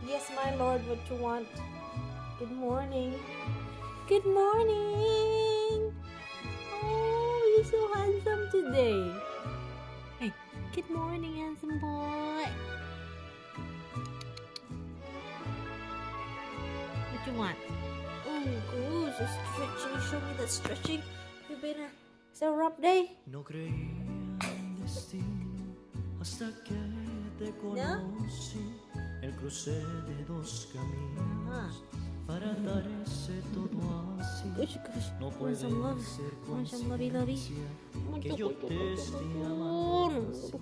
Yes, my lord, what you want? Good morning. Good morning. Oh, you're so handsome today. Hey, good morning, handsome boy. What you want? Oh, good. So stretching. Show me the stretching. You been it's a rough day. No creía en destino hasta que te conocí. El cruce de dos caminos para darse todo así. No puede ser coincidencia que yo te esté amando así.